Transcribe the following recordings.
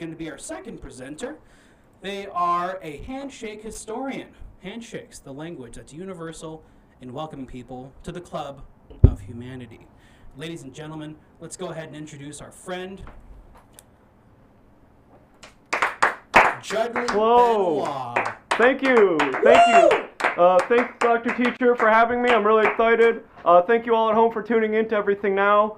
going to be our second presenter. They are a handshake historian. Handshakes, the language that's universal in welcoming people to the club of humanity. Ladies and gentlemen, let's go ahead and introduce our friend, Juddley. Hello. Benwah. Thank you. Thank you. Thanks, Dr. Teacher, for having me. I'm really excited. Thank you all at home for tuning in to Everything Now.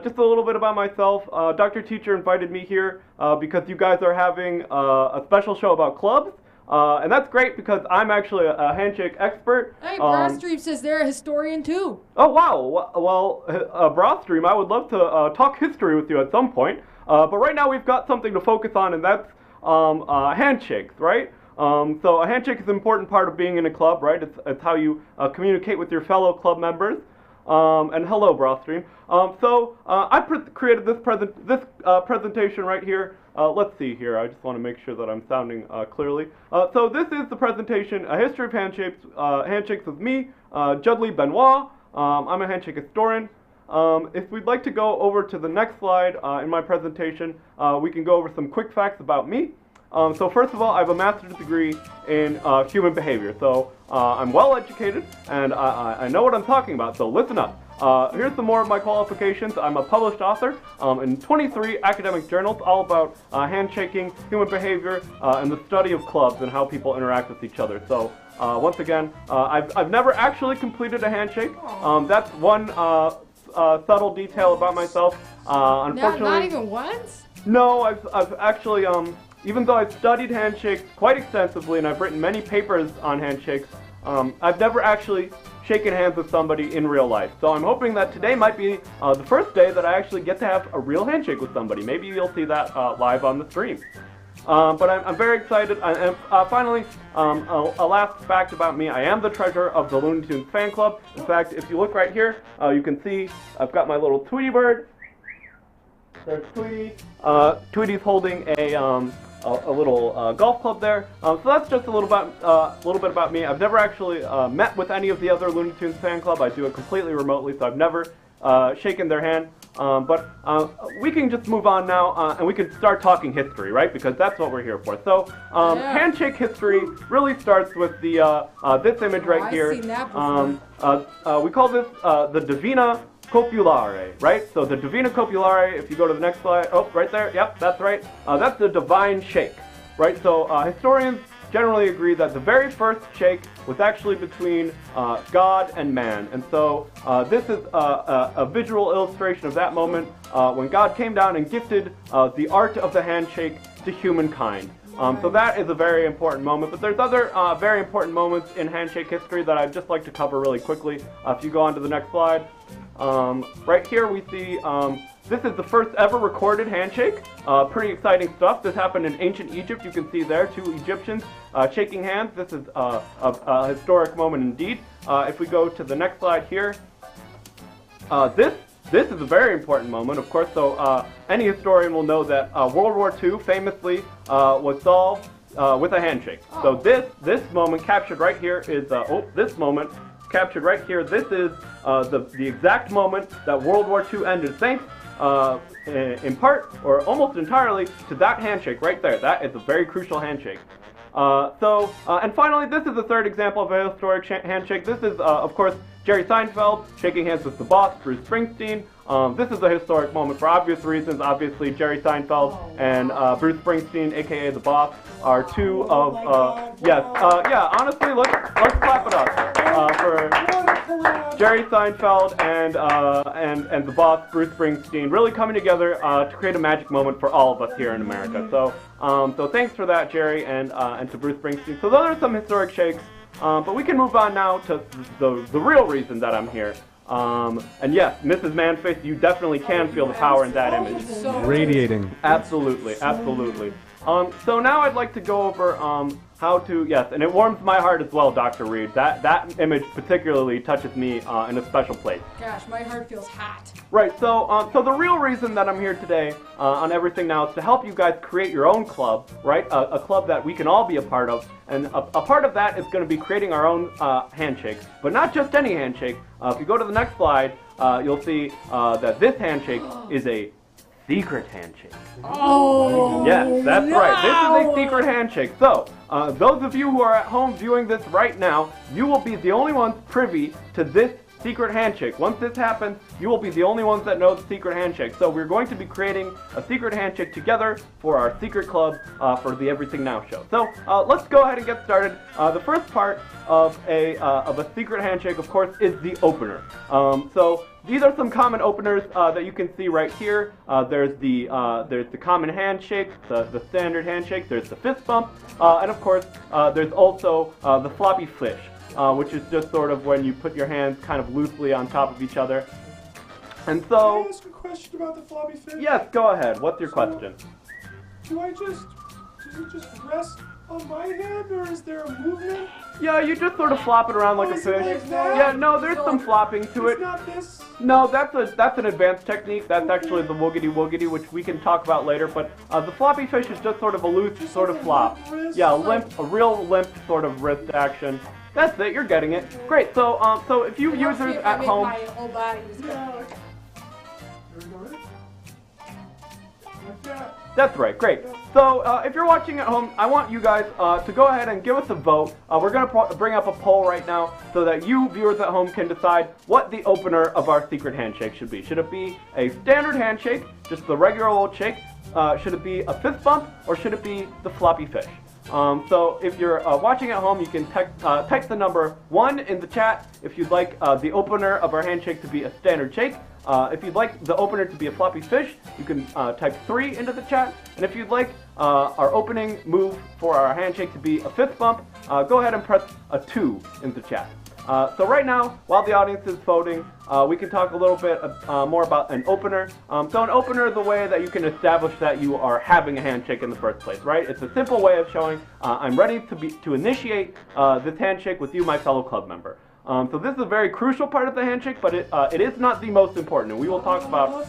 Just a little bit about myself. Dr. Teacher invited me here because you guys are having a special show about clubs. And that's great because I'm actually a handshake expert. Hey, Broadstream says they're a historian too. Oh, wow. Well, Broadstream, I would love to talk history with you at some point. But right now we've got something to focus on, and that's handshakes, right? So a handshake is an important part of being in a club, right? It's how you communicate with your fellow club members. And hello, Broadstream. I created this presentation right here. Let's see here. I just want to make sure that I'm sounding clearly. So this is the presentation, A History of Handshakes, Handshakes with me, Juddley Benwah. I'm a handshake historian. If we'd like to go over to the next slide in my presentation, we can go over some quick facts about me. So first of all, I have a master's degree in human behavior. So I'm well educated and I know what I'm talking about, so listen up. Here's some more of my qualifications. I'm a published author in 23 academic journals all about handshaking, human behavior, and the study of clubs and how people interact with each other. So once again, I've never actually completed a handshake. That's one subtle detail about myself. Unfortunately, Not even once? No, I've actually, even though I've studied handshakes quite extensively and I've written many papers on handshakes, I've never actually shaken hands with somebody in real life. So I'm hoping that today might be the first day that I actually get to have a real handshake with somebody. Maybe you'll see that live on the stream. But I'm very excited. And finally, a last fact about me, I am the treasurer of the Looney Tunes fan club. In fact, if you look right here, you can see I've got my little Tweety bird. There's Tweety. Tweety's holding a little golf club there. So that's just a little bit about me. I've never actually met with any of the other Looney Tunes fan club. I do it completely remotely, so I've never shaken their hand. But we can just move on now, and we can start talking history, right? Because that's what we're here for. So handshake history really starts with the this image right here. I've seen that before. We call this the Divina Copulare, right? So the Divina Copulare, if you go to the next slide, oh, right there, yep, that's right. That's the divine shake, right? So historians generally agree that the very first shake was actually between God and man. And so this is a visual illustration of that moment when God came down and gifted the art of the handshake to humankind. So that is a very important moment, but there's other very important moments in handshake history that I'd just like to cover really quickly. If you go on to the next slide. Right here we see this is the first ever recorded handshake. Pretty exciting stuff. This happened in ancient Egypt. You can see there two Egyptians shaking hands. This is a historic moment indeed. If we go to the next slide here, this is a very important moment, of course. So any historian will know that World War II famously was solved with a handshake. So this moment captured right here is this moment captured right here. This is the exact moment that World War II ended, thanks in part or almost entirely to that handshake right there. That is a very crucial handshake. And finally, this is the third example of a historic handshake. This is, of course, Jerry Seinfeld shaking hands with the boss, Bruce Springsteen. This is a historic moment for obvious reasons. Obviously, Jerry Seinfeld and Bruce Springsteen, aka the boss, are two of honestly, let's clap it up for Jerry Seinfeld and the boss, Bruce Springsteen, really coming together to create a magic moment for all of us here in America. So thanks for that, Jerry, and to Bruce Springsteen. So those are some historic shakes. But we can move on now to the real reason that I'm here. And yes, Mrs. Manface, you definitely can feel the power in that image. Radiating. Absolutely, absolutely. So now I'd like to go over how to, yes, and it warms my heart as well, Dr. Reed. That image particularly touches me in a special place. Gosh, my heart feels hot. Right, so the real reason that I'm here today on Everything Now is to help you guys create your own club, right? A club that we can all be a part of. And a part of that is going to be creating our own handshake. But not just any handshake. If you go to the next slide, you'll see that this handshake is a secret handshake. Oh. Yes, that's right. This is no. a secret handshake. So, those of you who are at home viewing this right now, you will be the only ones privy to this secret handshake. Once this happens, you will be the only ones that know the secret handshake. So we're going to be creating a secret handshake together for our secret club for the Everything Now show. So let's go ahead and get started. The first part of a secret handshake, of course, is the opener. So these are some common openers that you can see right here. There's the common handshake, the standard handshake. There's the fist bump, and of course, there's also the floppy fish. Which is just sort of when you put your hands kind of loosely on top of each other. And so... Can I ask a question about the floppy fish? Yes, go ahead. What's your question? Does it just rest on my hand, or is there a movement? Yeah, you just sort of flop it around like a Is it fish. like that? Yeah, no, there's some flopping to It's it. not this. No, that's an advanced technique. That's actually the woogity woogity, which we can talk about later. But the floppy fish is just sort of a loose Just sort like of a flop. limp wrist? Yeah, a real limp sort of wrist action. That's it. You're getting it. Great. So so if you users at home. My whole body was Yeah. There we go, right? Like that. That's right, great. So if you're watching at home, I want you guys to go ahead and give us a vote. We're going to bring up a poll right now so that you viewers at home can decide what the opener of our secret handshake should be. Should it be a standard handshake, just the regular old shake? Should it be a fist bump, or should it be the floppy fish? So if you're watching at home, you can type the number 1 in the chat if you'd like the opener of our handshake to be a standard shake. If you'd like the opener to be a floppy fish, you can type 3 into the chat. And if you'd like our opening move for our handshake to be a fist bump, go ahead and press a 2 in the chat. So right now, while the audience is voting, we can talk a little bit more about an opener. So an opener is a way that you can establish that you are having a handshake in the first place, right? It's a simple way of showing I'm ready to initiate this handshake with you, my fellow club member. So this is a very crucial part of the handshake, but it is not the most important, and we will talk about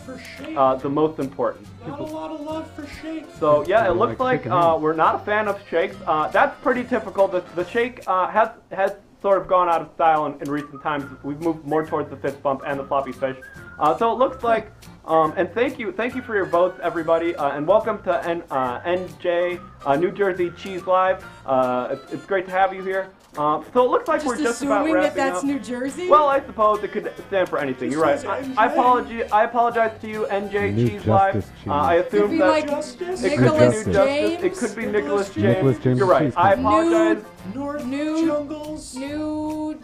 the most important. Not a lot of love for shake. So yeah, it We looks like like we're not a fan of shakes. That's pretty typical. The shake has sort of gone out of style in recent times. We've moved more towards the fist bump and the floppy fish. So it looks like, and thank you for your votes, everybody, and welcome to NJ New Jersey Cheese Live. It's great to have you here. So it looks like we're just about assuming wrapping that that's up. New Jersey? Well, I suppose it could stand for anything. You're right. Just says I NJ. apologize to you, NJ New Cheese Live. Justice Cheese. I Could assume be that like Justice? it could be Nicholas New James. Justice. It could be Nicholas James. Nicholas James You're right. Cheese I Company. apologize. North New- Jungles. New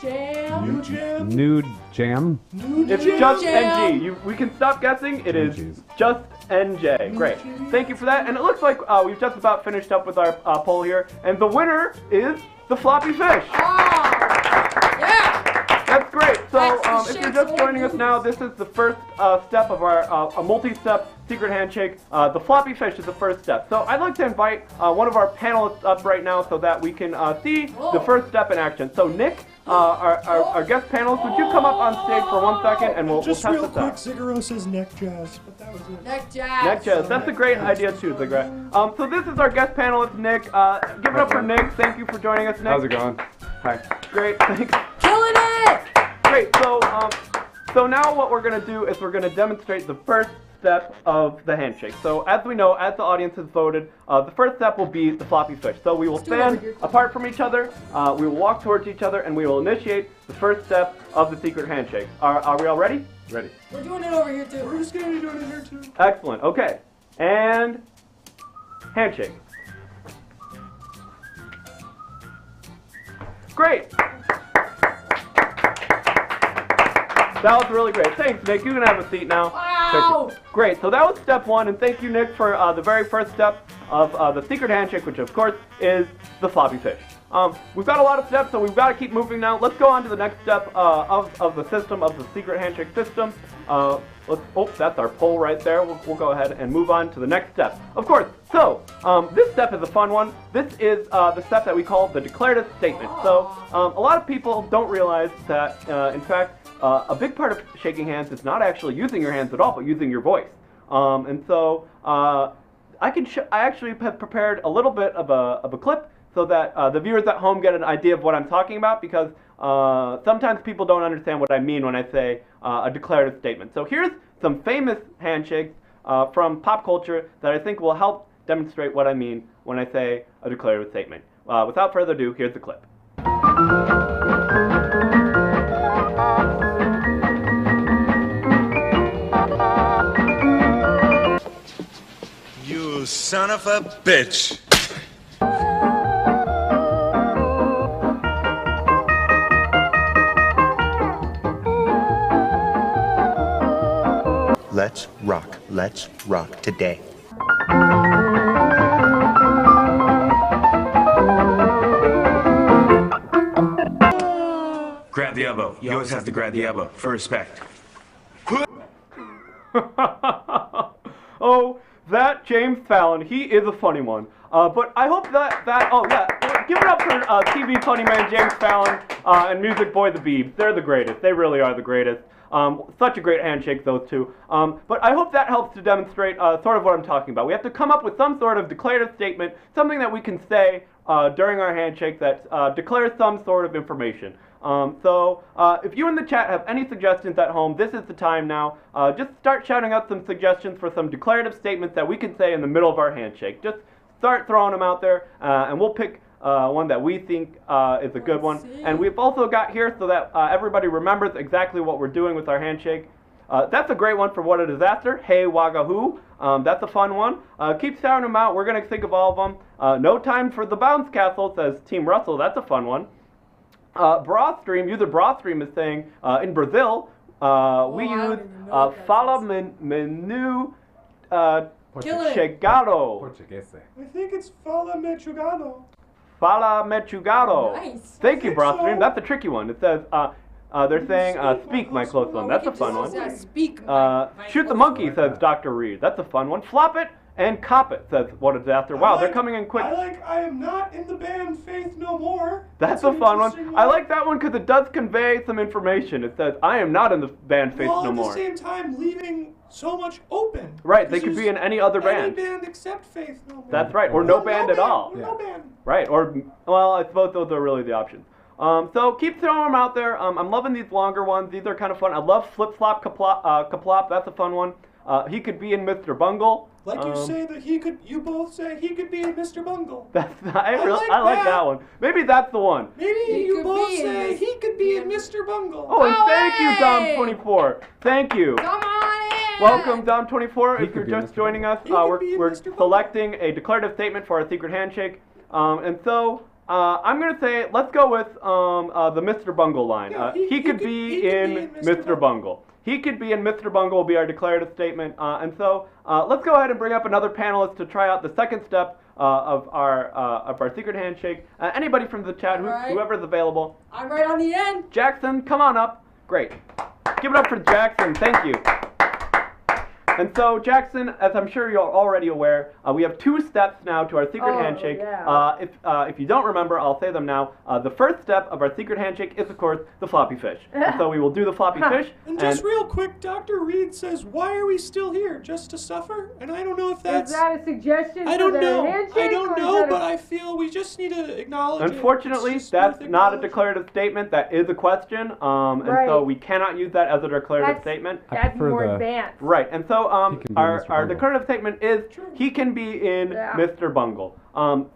Jam. New Jam. Nude jam. New It's Jam. just Jam. NG. We can stop guessing. It is Jeez. just NJ. Great. Thank you for that. And it looks like we've just about finished up with our poll here. And the winner is the floppy fish. Oh, yeah. That's great. So That's the if you're shake's just joining us old now, this is the first step of our a multi-step secret handshake. The floppy fish is the first step. So I'd like to invite one of our panelists up right now so that we can see the first step in action. So Nick, our guest panelist, would you come up on stage for 1 second and we'll Just test real this quick, out. Ziguro says neck jazz, but that was it. Neck jazz. Neck jazz. That's a great idea too, Zigra. So this is our guest panelist, Nick. Give it up for Nick. Thank you for joining us, Nick. How's it going? Hi. Great. Thanks. Killing it. Great. So now what we're gonna do is we're gonna demonstrate the first step of the handshake. So as we know, as the audience has voted, the first step will be the floppy fish. So we will do it over stand here. apart from each other, we will walk towards each other, and we will initiate the first step of the secret handshake. Are we all ready? Ready. We're doing it over here We're too. just gonna be doing it here too. Excellent. Okay. And handshake. Great. That was really great. Thanks, Nick. You can have a seat now. Wow. Great. So that was step 1, and thank you, Nick, for the very first step of the secret handshake, which of course is the floppy fish. We've got a lot of steps, so we've got to keep moving now. Let's go on to the next step of the system, of the secret handshake system. That's our poll right there. We'll go ahead and move on to the next step. Of course, so this step is a fun one. This is the step that we call the declarative statement. So a lot of people don't realize that, in fact, a big part of shaking hands is not actually using your hands at all, but using your voice. And so I actually have prepared a little bit of a clip so that the viewers at home get an idea of what I'm talking about, because sometimes people don't understand what I mean when I say a declarative statement. So here's some famous handshakes from pop culture that I think will help demonstrate what I mean when I say a declarative statement. Without further ado, here's the clip. You son of a bitch. Let's rock today. Grab the elbow. You always have to grab the elbow for respect. Oh, that James Fallon, he is a funny one. But I hope give it up for TV funny man James Fallon and music boy the Beebs. They're the greatest. They really are the greatest. Such a great handshake, those two. But I hope that helps to demonstrate sort of what I'm talking about. We have to come up with some sort of declarative statement, something that we can say during our handshake that declares some sort of information. So if you in the chat have any suggestions at home, this is the time now. Just start shouting out some suggestions for some declarative statements that we can say in the middle of our handshake. Just start throwing them out there, and we'll pick one that we think is a good one. And we've also got here so that everybody remembers exactly what we're doing with our handshake. That's a great one for What a Disaster. Hey Wagahoo. That's a fun one. Keep shouting them out. We're going to think of all of them. No Time for the Bounce Castle, says Team Russell. That's a fun one. Brothstream, user Brothstream is saying, in Brazil, we use Fala Menu Chegado. Portuguese. I think it's Fala Mechugado. Fala Mechugado. Nice. Thank you, I think Brothstream. so. That's a tricky one. It says, they're saying, speak, my close one. That's a fun one. Speak. Shoot the monkey, says Dr. Reed. That's a fun one. Flop it and cop it, says What a Disaster. Wow, they're coming in quick. I am not in the band Faith No More. That's a an fun interesting one. I like that one because it does convey some information. It says, I am not in the band Faith While No at More. the same time leaving so much open. Right, they Because could be in any other Any band. band except Faith No More. That's right, or no band at all. Or no band. Right, or, well, I suppose those are really the options. So keep throwing them out there. I'm loving these longer ones. These are kind of fun. I love Flip Flop Kaplop. That's a fun one. He could be in Mr. Bungle. Like you say that you both say he could be in Mr. Bungle. I like that one. Maybe that's the one. Maybe He you could both be in say Mis- he could be in Mr. Bungle. Oh, and thank you, Away! Dom24. Thank you. Come on in. Welcome, Dom24. He If could you're be just Mr. joining us, He could be we're Mr. Bungle. selecting a declarative statement for our secret handshake. And so I'm going to say, let's go with the Mr. Bungle line. Yeah, he could be in Mr. Bungle. He could be in Mr. Bungle will be our declarative statement. And so let's go ahead and bring up another panelist to try out the second step of our secret handshake. Anybody from the chat, Alright. whoever's available. I'm right on the end. Jackson, come on up. Great. Give it up for Jackson. Thank you. And so, Jackson, as I'm sure you're already aware, we have two steps now to our secret Oh, handshake. yeah. If you don't remember, I'll say them now. The first step of our secret handshake is, of course, the floppy fish. And so we will do the floppy fish. And just real quick, Dr. Reed says, why are we still here? Just to suffer? And I don't know if that's... Is that a suggestion I for don't the know. handshake? I don't or is know, that but I feel we just need to acknowledge it. Unfortunately, It's just that's worth not a acknowledging. declarative statement. That is a question. And so Right. we cannot use that as a declarative That's- statement. That's prefer more the- advanced. Right, and so He can be our Mr. Bungle. declarative statement is he can be in Yeah. Mr. Bungle.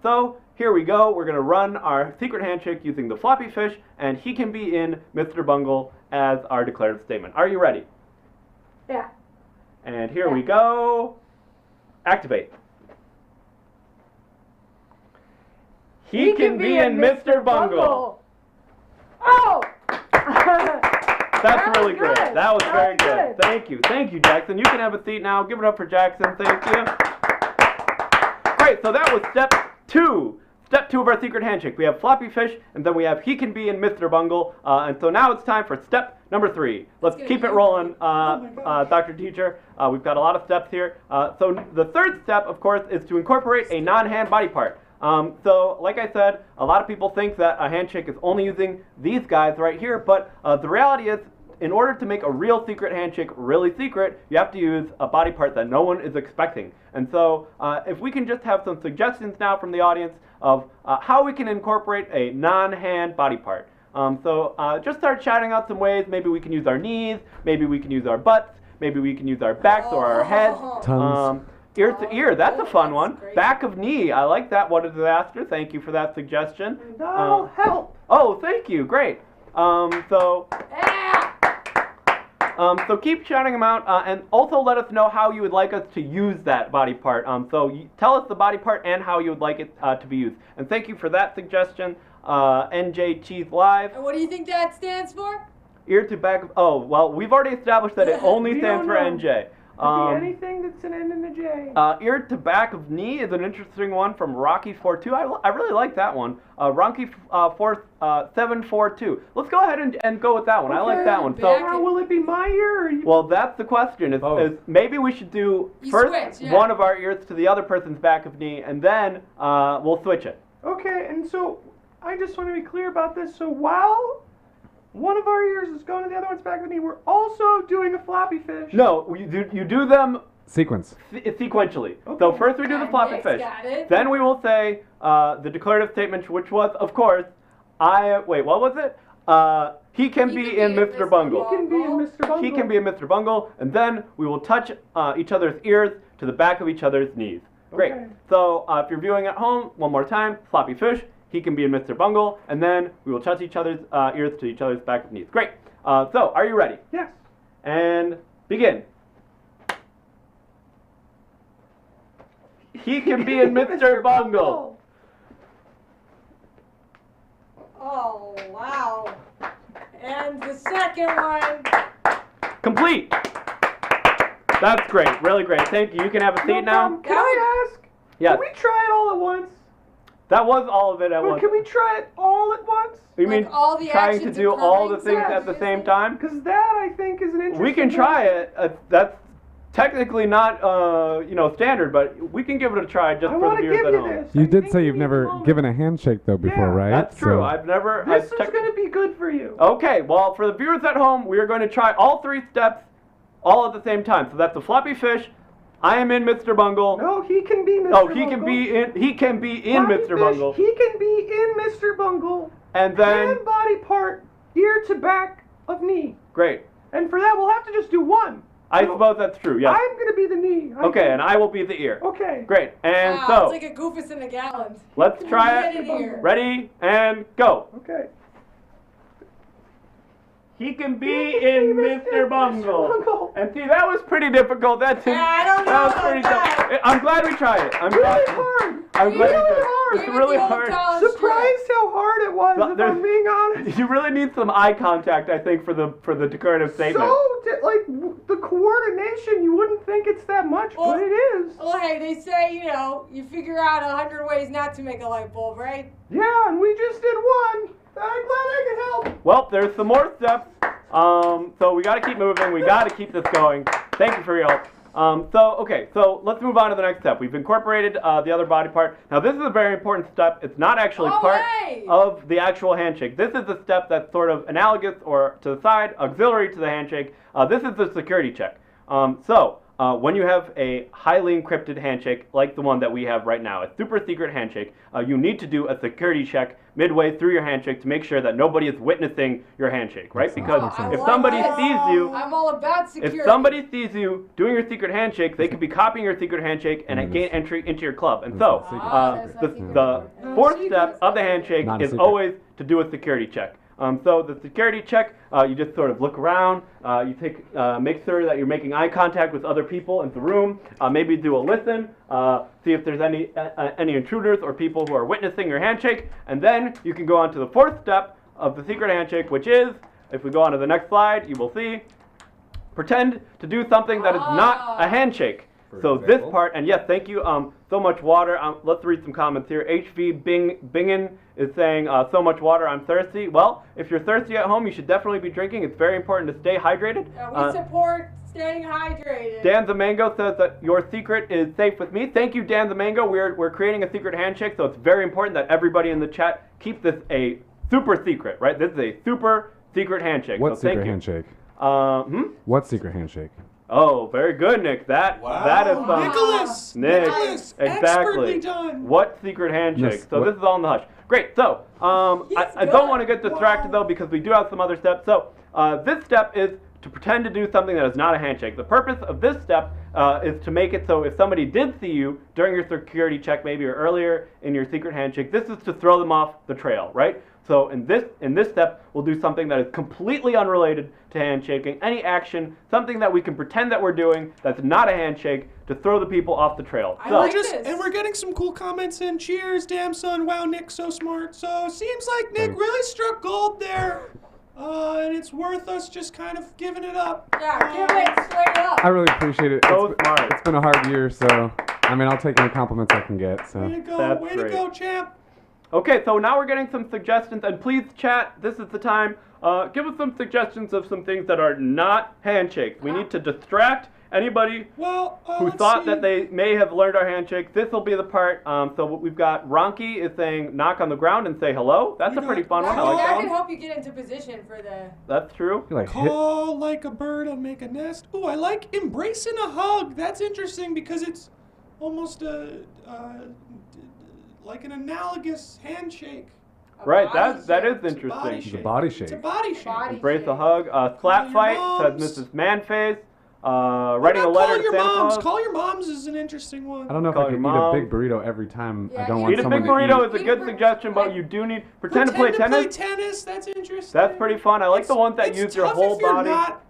So here we go. We're going to run our secret handshake using the floppy fish, and he can be in Mr. Bungle as our declarative statement. Are you ready? Yeah. And here we go. Activate. He can be in Mr. Bungle. Oh! That's That really was great. good. That was That very was good. good. Thank you. Thank you, Jackson. You can have a seat now. Give it up for Jackson. Thank you. Great. So that was step 2. Step 2 of our secret handshake. We have floppy fish, and then we have he can be in Mr. Bungle. And so now it's time for step number 3. Let's gonna keep be it rolling, my gosh. Dr. Teacher. We've got a lot of steps here. So the third step, of course, is to incorporate a non-hand body part. So, like I said, a lot of people think that a handshake is only using these guys right here, but the reality is, in order to make a real secret handshake really secret, you have to use a body part that no one is expecting. And so, if we can just have some suggestions now from the audience of how we can incorporate a non-hand body part. Just start shouting out some ways. Maybe we can use our knees, maybe we can use our butts, Maybe we can use our backs or our heads. Tongues. Ear to ear, that's a fun one. great. Back of knee, I like that. What a disaster. Thank you for that suggestion. That'll help. Oh, thank you. Great. So keep shouting them out, and also let us know how you would like us to use that body part. Tell us the body part and how you would like it to be used. And thank you for that suggestion, NJ Cheese Live. And what do you think that stands for? Ear to back. Oh, well, we've already established that it only We stands for don't know. NJ. Could be anything that's an N and a J. Ear to back of knee is an interesting one from Rocky42. I really like that one. Rocky742. Let's go ahead and go with that one. I like that one. Back- Now, will it be my ear or you? Well, that's the question. Is maybe we should do You first switch, yeah. one of our ears to the other person's back of knee, and then we'll switch it. Okay, and so I just want to be clear about this. So while one of our ears is going to the other one's back of the knee, we're also doing a floppy fish. No, you do them Sequence. sequentially. Okay. So first we do the floppy Nick's fish. got it. Then we will say the declarative statement, which was, of course, wait, what was it? He can be in Mr. Bungle. He can be in Mr. Bungle. He can be in Mr. Bungle, and then we will touch each other's ears to the back of each other's knees. Great. Okay. So if you're viewing at home, one more time, floppy fish. He can be in Mr. Bungle, and then we will touch each other's ears to each other's back of knees. Great. So are you ready? Yes. And begin. He can be in Mr. Bungle. Oh, wow. And the second one. Complete. That's great. Really great. Thank you. You can have a seat now. Can I ask? Yes. Can we try it all at once? That was all of it at Or once. can we try it all at once? You Like mean all the trying to actions do all the occurring things at the same simultaneously? time? Because that, I think, is an interesting... We can try it. That's technically not, standard, but we can give it a try just I for want the to viewers give at you home. this. You I did think say we you've need never a moment. given a handshake though before, Yeah, right? That's true. So- I've never. This is going to be good for you. Okay, well, for the viewers at home, we are going to try all three steps all at the same time. So that's the floppy fish. I am in Mr. Bungle. No, he can be Mr. Oh, Bungle. he can be in Floppy Mr. fish, Bungle. He can be in Mr. Bungle. And then And body part, ear to back of knee. great. And for that, we'll have to just do one. I So, suppose that's true. Yes. I'm going to be the knee. Okay, and I will be the ear. Okay. Great. And Wow, so it's like a goofus in a gallon. let's try Get it. in here. Ready and go. Okay. He can be He in can be Mr. Bungle. Bungle. And see, that was pretty difficult. That's Yeah, I don't know that was about pretty that. tough. I'm glad we tried it. I'm Really glad. hard. I'm glad we Really tried it. hard. It's Give it really the old hard. college Surprised how hard it was, But if there's- I'm being honest. You really need some eye contact, I think, for the declarative statement. The coordination, you wouldn't think it's that much, Well- but it is. Well, hey, they say, you figure out 100 ways not to make a light bulb, right? Yeah, and we just did one. I'm glad I could help. Well, there's some more steps. So we got to keep moving. We got to keep this going. Thank you for your help. So let's move on to the next step. We've incorporated the other body part. Now, this is a very important step. It's not actually Oh, part hey! of the actual handshake. This is a step that's sort of analogous or to the side, auxiliary to the handshake. This is the security check. When you have a highly encrypted handshake like the one that we have right now, a super secret handshake, you need to do a security check midway through your handshake to make sure that nobody is witnessing your handshake, right? Because I if love somebody it. sees you, I'm all about security. if somebody sees you doing your secret handshake, they could be copying your secret handshake and gain entry into your club. And so, That's not secret. the fourth step of the handshake Not a is secret. always to do a security check. So the security check, you just sort of look around, you make sure that you're making eye contact with other people in the room, maybe do a listen, see if there's any intruders or people who are witnessing your handshake, and then you can go on to the fourth step of the secret handshake, which is, if we go on to the next slide, you will see, pretend to do something that is not a handshake. So this part, and yes, thank you, so much water. Let's read some comments here. HV Bingen is saying, so much water, I'm thirsty. Well, if you're thirsty at home, you should definitely be drinking. It's very important to stay hydrated. We support staying hydrated. Dan the Mango says that your secret is safe with me. Thank you, Dan the Mango. We're creating a secret handshake, so it's very important that everybody in the chat keep this a super secret, right? This is a super secret handshake. What so thank secret you. handshake? What secret handshake? Oh, very good, Nick. That is some Nicholas! Nick, Nicholas! exactly. Expertly done! What secret handshake? Yes, So what- this is all in the hush. Great. So I don't want to get distracted Wow. though because we do have some other steps. So this step is to pretend to do something that is not a handshake. The purpose of this step is to make it so if somebody did see you during your security check, maybe or earlier in your secret handshake, this is to throw them off the trail, right? So in this step, we'll do something that is completely unrelated to handshaking, any action, something that we can pretend that we're doing that's not a handshake to throw the people off the trail. I So, like this. And we're getting some cool comments in. Cheers, damn son. Wow, Nick's so smart. So seems like Nick really struck gold there. And it's worth us just kind of giving it up. Yeah, give it straight up. I really appreciate it. So smart. It's been a hard year, so I mean, I'll take any compliments I can get. Way So to go. That's Way great. to go, champ. Okay, so now we're getting some suggestions, and please chat, this is the time. Give us some suggestions of some things that are not handshakes. We need to distract anybody Well, who let's thought see. that they may have learned our handshake. This will be the part. So what we've got, Ronky is saying knock on the ground and say hello. That's a pretty fun one. I like That that can one. help you get into position for the. That's true. you like hit. Call like a bird and make a nest. Ooh, I like embracing a hug. That's interesting because it's almost like an analogous handshake. Right, body that shape. is It's a body interesting. The body It's a shape. body shape. Body Embrace shape. a hug. Slap your fight, moms. says Mrs. Manface. What Writing a about letter call to your Santa moms. Claus. Call your moms is an interesting one. I don't know if Call I can eat your mom. a big burrito every time. Yeah, I don't eat want Eat a someone big to burrito eat. is a good suggestion, but you do need pretend to play tennis. Play tennis. That's interesting. That's pretty fun. I like the ones that it's use your tough whole if you're body. Not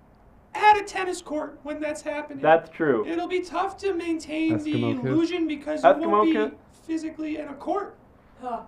at a tennis court when that's happening. That's true. It'll be tough to maintain the Eskimo kiss. illusion because you Eskimo won't kiss. be physically in a court. Huh.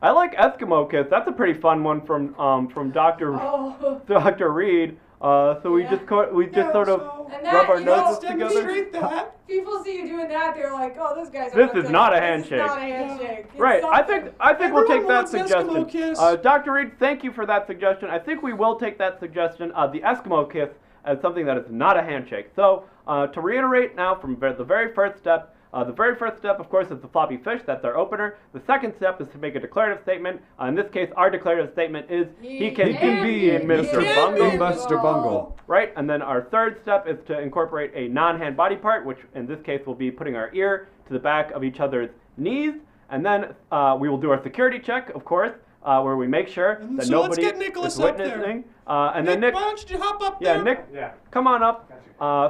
I like Eskimo Kiss. That's a pretty fun one from Dr. Oh. Dr. Reed. So we Yeah. just sort of so And rub that, our you know, noses together. demonstrate that. People see you doing that, they're like, "Oh, this guy's." This up is to- not a This handshake. is not a handshake. It's Right. I something. think we'll take Everyone that wants Eskimo suggestion. Kiss. Dr. Reed, thank you for that suggestion. I think we will take that suggestion, the Eskimo Kiss, as something that is not a handshake. So to reiterate now from the very first step. The very first step, of course, is the floppy fish. That's our opener. The second step is to make a declarative statement. In this case, our declarative statement is he can be in Mr. He can Bungle. be Mr. Bungle. Right, and then our third step is to incorporate a non-hand body part, which in this case will be putting our ear to the back of each other's knees. And then we will do our security check, of course, where we make sure And that so let's nobody get Nicholas is up there. witnessing. And then Nick, Nick, why don't you hop up yeah, there? Nick, come on up.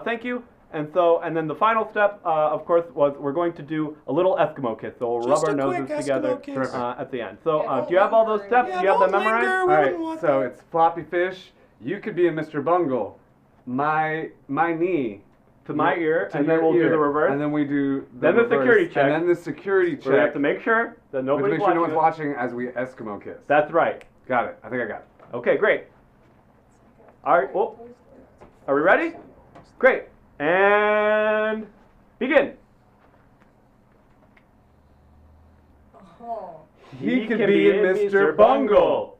Thank you. And then the final step, of course, was we're going to do a little Eskimo kiss. So we'll Just rub our a quick noses Eskimo together kiss. At the end. So Yeah, do you have all those don't steps? Yeah, do you have them don't memorized? linger. All We right, wouldn't want so that. it's floppy fish. You could be in Mr. Bungle. My knee. To my ear, To and then your we'll do ear. the reverse. And then we do Then the reverse. security check. And then the security So we have check. to make sure that We have to nobody's make sure no watching one's us. watching as we Eskimo kiss. That's right. Got it. I think I got it. Okay, great. All right. Oh, are we ready? Great. And begin. Oh. He could be in Mr. Bungle.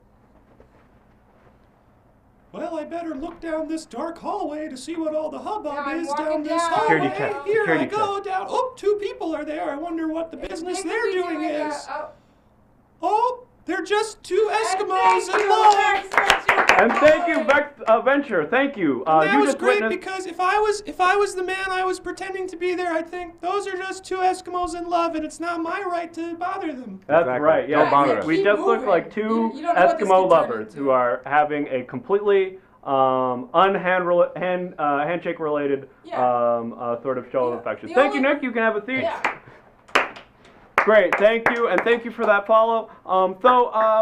Well, I better look down this dark hallway to see what all the hubbub Yeah, I'm is walking down this down. hallway. Security check, Here security I go down. Oh, 2 people are there. I wonder what the business They could they're be doing that. is. Oh. Oh, they're just 2 Eskimos Thank in you, love. Vex Venture. And thank you, Vex Venture. Thank you. That You was just great witnessed. because if I was the man I was pretending to be there, I think those are just 2 Eskimos in love, and it's not my right to bother them. That's Exactly. right. Yeah, Don't bother us. we Keep just look moving. like 2 You don't know what this Eskimo could turn lovers into. who are having a completely handshake related Yeah. sort of show of Yeah. affection. The Thank you, only- Nick. You can have a seat. Yeah. Great, thank you, and thank you for that follow.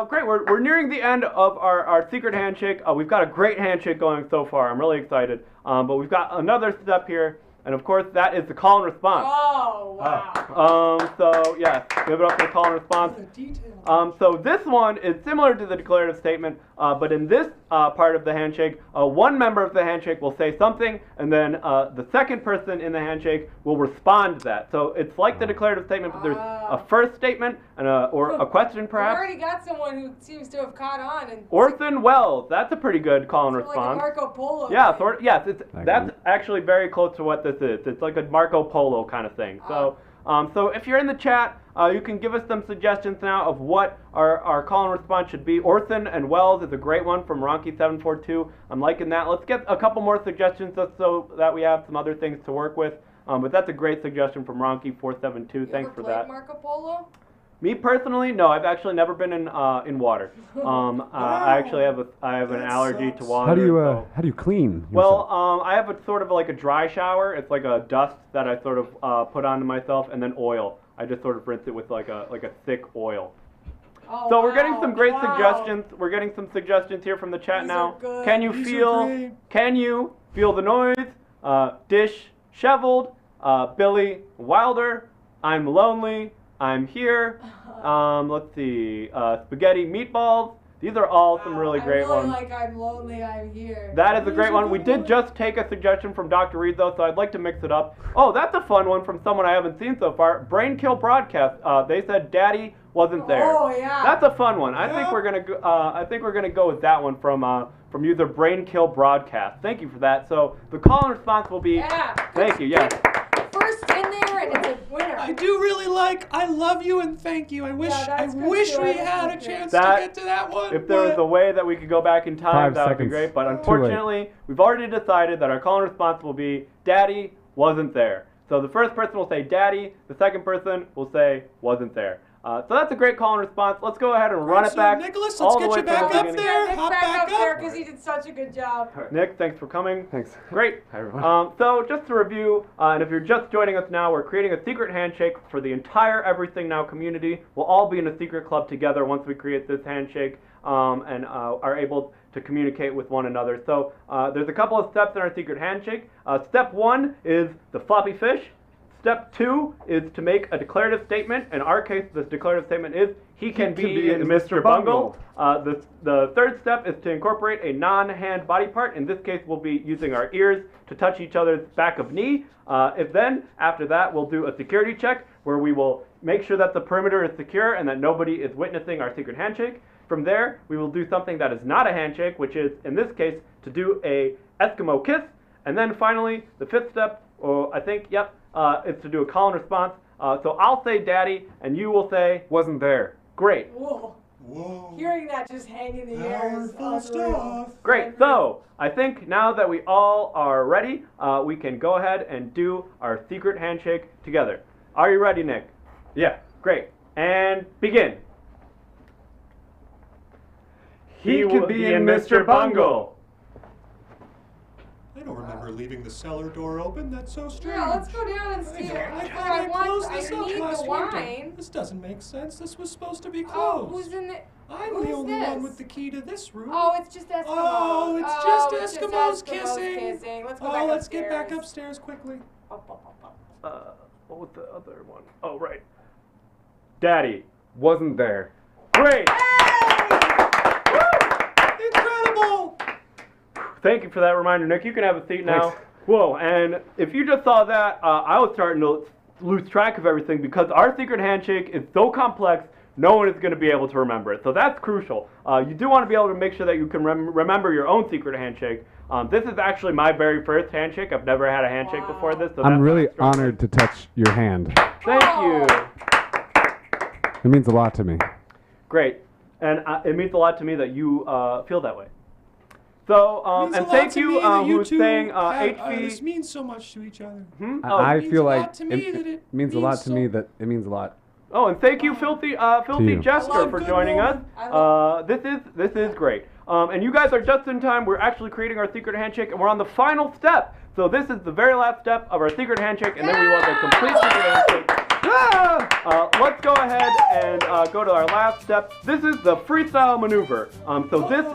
Great, we're nearing the end of our secret handshake. We've got a great handshake going so far. I'm really excited. But we've got another step here, and of course that is the call and response. Oh, wow. So yes, give it up for the call and response. The detail. So this one is similar to the declarative statement, but in this part of the handshake, one member of the handshake will say something, and then the second person in the handshake will respond to that. So it's like the declarative statement, but there's a first statement and or a question We perhaps. already got someone who seems to have caught on. And Orson Welles, that's a pretty good call and sort of like a response. Marco Polo. Yeah, thing. yes, that's agree. actually very close to what this is. It's like a Marco Polo kind of thing. So if you're in the chat, you can give us some suggestions now of what our call and response should be. Orson and Wells is a great one from Ronky742. I'm liking that. Let's get a couple more suggestions just so that we have some other things to work with. But that's a great suggestion from Ronky472. You Thanks ever for played that. Marco Polo? Me personally, no. I've actually never been in water. I actually have an allergy to water. How do you clean? Well, I have a sort of like a dry shower. It's like a dust that I sort of put onto myself, and then oil. I just sort of rinse it with like a thick oil. Oh, So we're getting some great wow. suggestions. We're getting some suggestions here from the chat These now. are good. Can you These are feel? great. Can you feel the noise? Dish shoveled. Billy Wilder. I'm lonely. I'm here. Let's see. Spaghetti meatballs. These are all some really great I really ones. like I'm lonely, I'm here. That is a great one. We did just take a suggestion from Dr. Reed, though, so I'd like to mix it up. Oh, that's a fun one from someone I haven't seen so far. Brain Kill Broadcast. They said Daddy wasn't there. Oh, yeah. That's a fun one. I Yeah. think we're gonna go. I think we're gonna go with that one from user Brain Kill Broadcast. Thank you for that. So the call and response will be. Yeah. Thank you. Yes. First in there, and it's a winner. I do really like I love you and thank you. I wish that's good we too. had a That's good. chance That- to get to that one. If there was a way that we could go back in time, 5 that would be seconds. great. But Too late. unfortunately, we've already decided that our call and response will be Daddy wasn't there. So the first person will say Daddy. The second person will say wasn't there. So that's a great call and response. Let's go ahead and run it so back. Nicholas, all let's the get way you from back the up beginning. there. Nick Hop back back up there up. because he did such a good job. Nick, thanks for coming. Thanks. Great. Hi, everyone. So just to review, and if you're just joining us now, we're creating a secret handshake for the entire Everything Now community. We'll all be in a secret club together once we create this handshake and are able to communicate with one another. So there's a couple of steps in our secret handshake. Step 1 is the floppy fish. Step 2 is to make a declarative statement. In our case, this declarative statement is he can be in Mr. Bungle. The third step is to incorporate a non-hand body part. In this case, we'll be using our ears to touch each other's back of knee. After that, we'll do a security check where we will make sure that the perimeter is secure and that nobody is witnessing our secret handshake. From there, we will do something that is not a handshake, which is, in this case, to do a Eskimo kiss. And then finally, the fifth step, is to do a call and response. So I'll say Daddy, and you will say Wasn't there. great. Whoa. Whoa. Hearing that just hang in the air is Powerful unreal. stuff. Great. So I think now that we all are ready, we can go ahead and do our secret handshake together. Are you ready, Nick? Yeah. Great. And begin. He could be in Mr. Bungle. I don't remember leaving the cellar door open. That's so strange. Yeah, let's go down and see. I thought I closed this up need last the winter. wine. This doesn't make sense. This was supposed to be Oh, closed. who's in the? I'm who's the only this? one with the key to this room. Oh, it's just Eskimos. Oh, it's just Eskimos kissing. Let's go back Let's get back upstairs. upstairs quickly. Up, up, up, up. What was the other one? Oh, right. Daddy. Wasn't there. Great. Incredible! Thank you for that reminder, Nick. You can have a seat now. Thanks. Whoa, and if you just saw that, I was starting to lose track of everything because our secret handshake is so complex, no one is going to be able to remember it. So that's crucial. You do want to be able to make sure that you can remember your own secret handshake. This is actually my very first handshake. I've never had a handshake Wow. before this. So I'm that's really extra. honored to touch your hand. Thank Oh. you. It means a lot to me. Great. And it means a lot to me that you feel that way. So, Means a and lot thank to you, me that who's two saying have- this HV. means so much to each other. I means feel a lot like to me that it means a lot means to me so- that it means a lot. Oh, and thank you, Filthy you. Jester, I love for good joining us. woman. I love- This is great. And you guys are just in time. We're actually creating our secret handshake, and we're on the final step. So this is the very last step of our secret handshake, and then we want the complete secret handshake. Let's go ahead and go to our last step. This is the freestyle maneuver. So this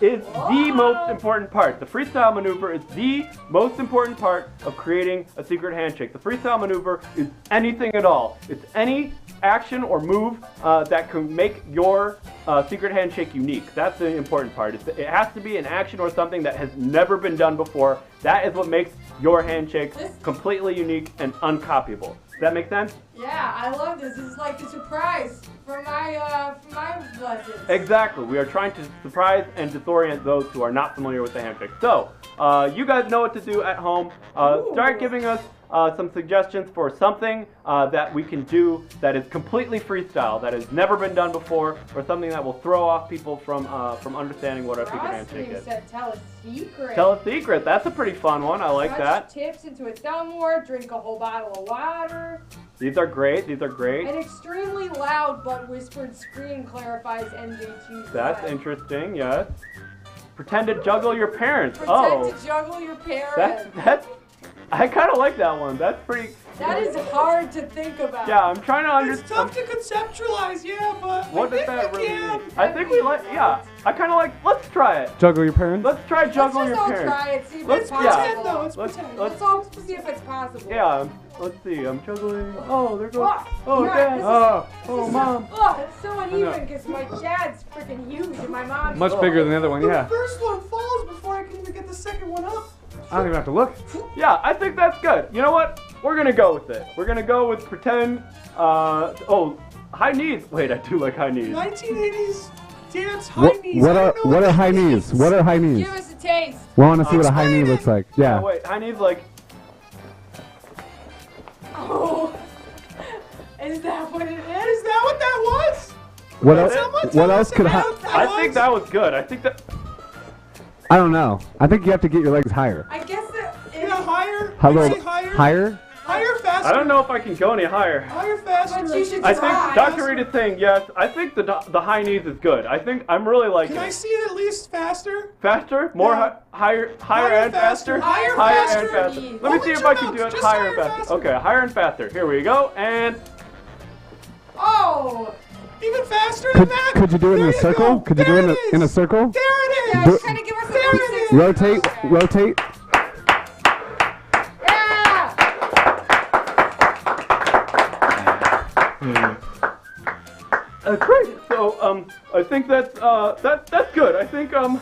is the most important part. The freestyle maneuver is the most important part of creating a secret handshake. The freestyle maneuver is anything at all. It's any action or move that can make your secret handshake unique. That's the important part. It has to be an action or something that has never been done before. That is what makes your handshake completely unique and uncopyable. Does that make sense? Yeah, I love this. This is like the surprise for my lessons. Exactly. We are trying to surprise and disorient those who are not familiar with the handshake. So, you guys know what to do at home. Start giving us some suggestions for something that we can do that is completely freestyle, that has never been done before, or something that will throw off people from understanding what our secret handshake is. Said tell a secret. Tell a secret. That's a pretty fun one. I like Touch that. tips into a thumb war, drink a whole bottle of water. These are great. These are great. An extremely loud but whispered scream clarifies NJT's That's design. interesting. Yes. Pretend to juggle your parents. Pretend to juggle your parents. That's. I kind of like that one. That's pretty. That is hard to think about. Yeah, I'm trying to It's understand. tough to conceptualize, yeah, but What I does think that we really can. mean? I think we like. Yeah, I kind of like. Let's try it. Juggle your parents? Let's try juggle Let's your just all parents. try it, see if Let's- it's yeah. possible. Pretend, though. Let's Let's- pretend. Let's all see if it's possible. Yeah. Let's see. I'm juggling. Oh, there goes. Oh, Oh, yeah, Dad. this is- Oh, This Mom. is, oh, it's so uneven because my dad's freaking huge and my mom's Much bigger than the other one, The yeah. first one falls before I can even get the second one up. I don't even have to look. Yeah, I think that's good. You know what? We're gonna go with it. We're gonna go with pretend. Oh, high knees. Wait, I do like high knees. 1980s dance high knees. I don't know What are that high knees? means. What are high knees? Give us a taste. We want to see what a high knee Explain looks it. like. Yeah. Oh, wait, high knees like. Oh. Is that what it is? Is that what that was? What That's else? it? Someone What tell else us could about that I think was? that was good. I think that. I don't know. I think you have to get your legs higher. I guess that Yeah, higher. Hello. I'd say higher. Higher? Higher, faster. I don't know if I can go any higher. Higher, faster. But you should I try. think Dr. Reed is saying yes. I think the high knees is good. I think I'm really liking Can I it. see it at least faster? Faster, more Yeah. higher Higher, and faster. faster. Higher, and faster. faster. Knees. Let me Open see if your I can mouth, do it just higher higher and and faster. faster. Okay, higher and faster. Here we go. And Oh. Even faster than that? Could you do it in There a you circle? go. Could you do There it it in a is. circle? There it Yeah, is. Do- kind of give us a There it 360. is. Rotate, Okay. rotate. Yeah. great. So I think that's good. I think oh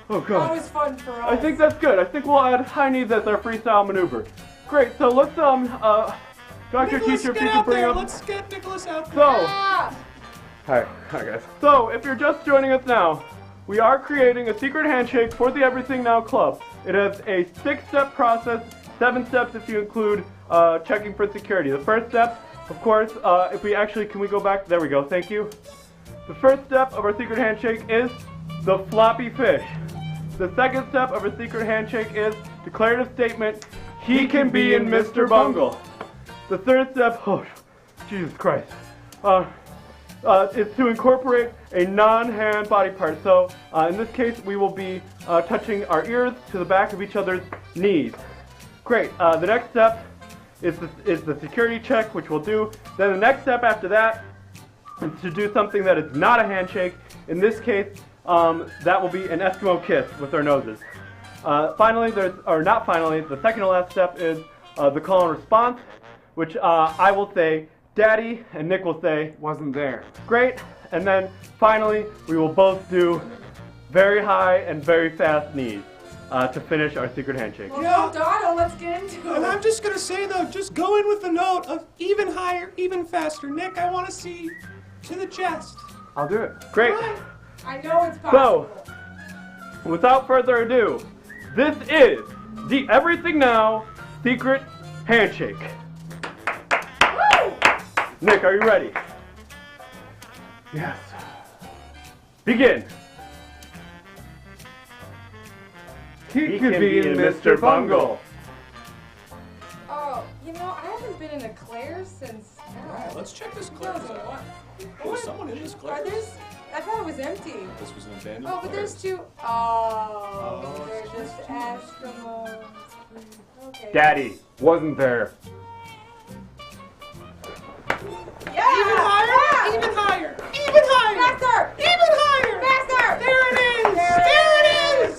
That god. was fun for us. I think that's good. I think we'll add high knees as our freestyle maneuver. Great. So let's Dr. Nicholas, Teacher, if get you can out bring there. up. Let's get Nicholas out there. So. Ah. Hi guys. So, if you're just joining us now, we are creating a secret handshake for the Everything Now Club. It has a 6-step process, 7 steps if you include checking for security. The first step, of course, if we actually, can we go back? There we go, thank you. The first step of our secret handshake is the floppy fish. The second step of our secret handshake is declarative statement, he can be in Mr. Bungle. The third step, oh, Jesus Christ. Is to incorporate a non-hand body part. So in this case, we will be touching our ears to the back of each other's knees. Great. The next step is the security check, which we'll do. Then the next step after that is to do something that is not a handshake. In this case, that will be an Eskimo kiss with our noses. Finally, the second to last step is the call and response, which I will say Daddy, and Nick will say, Wasn't there. great. And then finally, we will both do very high and very fast knees to finish our secret handshake. Well, Yeah. Donna, let's get into And it. I'm just gonna say though, just go in with the note of even higher, even faster. Nick, I want to see to the chest. I'll do it. Great. Right. I know it's possible. Without further ado, this is the Everything Now secret handshake. Woo! Nick, are you ready? Yes. Begin. He could be in Mr. Bungle. Oh, you know, I haven't been in a Claire's since. Alright, let's check this Claire's out. Oh, is someone in this Are Claire's? there's? I thought it was empty. This was an abandoned Oh, but there's Claire's. two. Oh, they're just Eskimos. Okay. Daddy. Wasn't there. Yeah! Even higher, Yeah! even higher, even higher, Faster! even higher. Faster! There it is. There There it it is.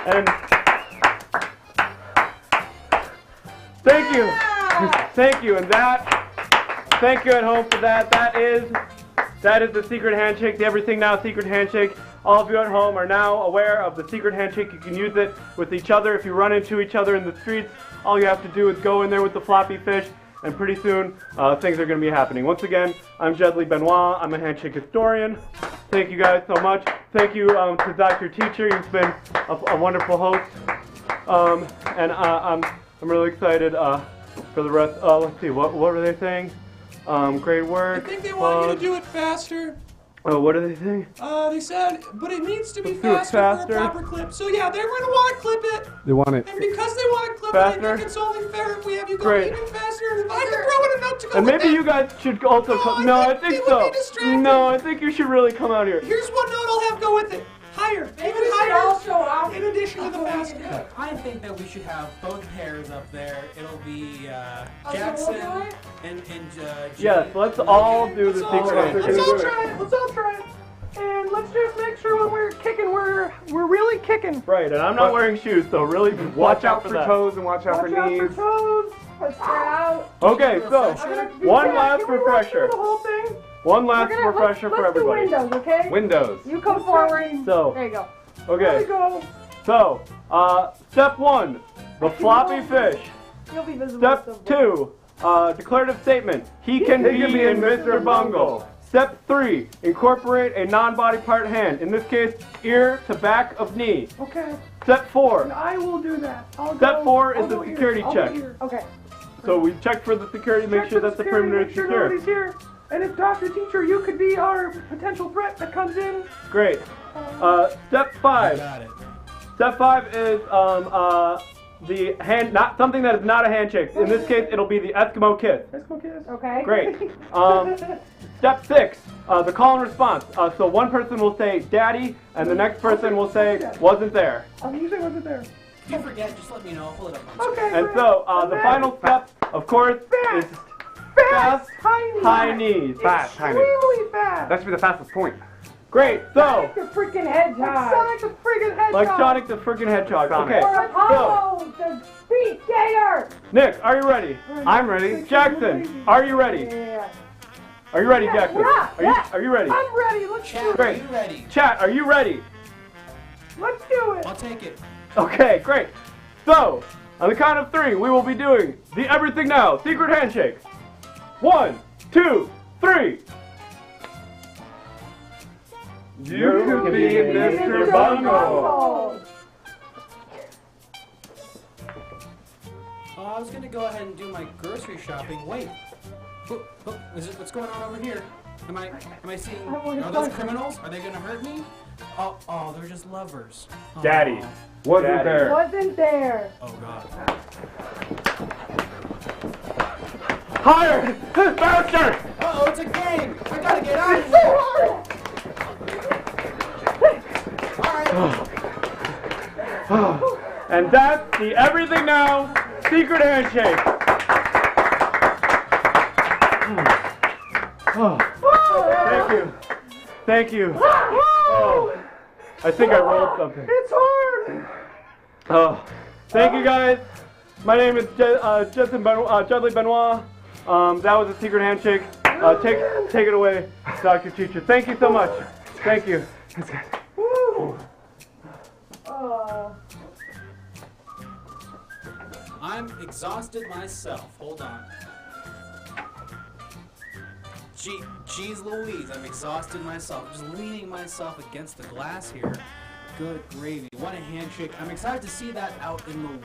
And thank you. Yeah! Thank you. And thank you at home for that. That is the secret handshake, the Everything Now secret handshake. All of you at home are now aware of the secret handshake. You can use it with each other. If you run into each other in the streets, all you have to do is go in there with the floppy fish, and pretty soon things are going to be happening. Once again, I'm Juddley Benwah. I'm a handshake historian. Thank you guys so much. Thank you to Dr. Teacher. You've been a wonderful host. And I'm really excited for the rest. Let's see, what were they saying? Great I work. think they want you fun. to do it faster. Oh, what do they say? They said, but it needs to be Let's do it faster, faster. for a proper clip. So yeah, they're going to want to clip it. They want it. And because they want to clip it, Faster. I think it's only fair if we have you go Great. even faster. And if I can throw in a note to go And with maybe that. you guys should also come. No, I think it so. would be distracting. No, I think you should really come out here. Here's what note I'll have go with it. Higher. Maybe Even we should higher. all show up. In addition to the faster. I think that we should have both pairs up there. It'll be So Jackson we'll do it? and Yes, let's all do the Let's all secret try it. handshake. Let's all try it. Let's all try it. And let's just make sure when we're kicking, we're really kicking. Right, and I'm not wearing shoes, so really Watch out for that. toes and watch out for Watch out for knees. toes. Let's spread out. Okay, so Be one back. last Can we run through refresher. The whole thing. One last We're gonna- refresher let's for everybody. do windows, okay? Windows. You come forward. So, There you go. There we okay, go. so, step 1, the floppy fish. You'll be visible. Step at some point. 2, declarative statement. He can be in Mr. Bungle. Step 3, incorporate a non-body part hand. In this case, ear to back of knee. Okay. Step 4, And I will do that. Step 4 is I'll the go here. security I'll go check. here. Okay. So we check for the security, make Check sure for that the security, perimeter is make sure secure. nobody's here. And if Dr. Teacher, you could be our potential threat that comes in. Great. Step 5. Got it. Step 5 is the hand, not something that is not a handshake. In this case, it'll be the Eskimo kiss. Let's go kiss. Okay. Great. Step 6, the call and response. So one person will say "Daddy," and the next person will say "Wasn't there." You say wasn't there. If you forget, just let me know. I'll pull it up. on Okay. And so the final step, of course, is fast high knees. Fast, tiny. Extremely fast. That should be the fastest point. Great. So The freaking hedgehog. Sonic the friggin' hedgehog. like Sonic the freaking Hedgehog. Sonic. Okay. Or Apollo, the speed skater. Nick, are you ready? I'm ready. Jackson, are you ready? Yeah. Are you ready, Jackson? Yeah, yeah. Are you ready? I'm ready. Let's do Chat, it. are Great. you ready? Chat, are you ready? Let's do it. I'll take it. Okay, great. So, on the count of 3, we will be doing the Everything Now Secret Handshake. 1, 2, 3. You could be Mr. Bungle. Oh, I was gonna go ahead and do my grocery shopping. Wait. What's going on over here? Am I seeing? Are those criminals? Are they gonna hurt me? Oh, they're just lovers. Oh. Daddy. Wasn't Daddy. there? Wasn't there. Oh God. Higher! Faster! Oh, it's a game. I gotta get out of here. All right. And that's the Everything Now Secret Handshake. Thank you. Thank you. Oh, I think I rolled something. It's hard. Oh, thank you guys. My name is Juddley Benwah. That was a secret handshake. Take it away, Dr. Teacher. Thank you so much. Thank you. Woo. I'm exhausted myself. Hold on. Jeez Louise, I'm exhausted myself. Just leaning myself against the glass here. Good gravy. What a handshake. I'm excited to see that out in the world.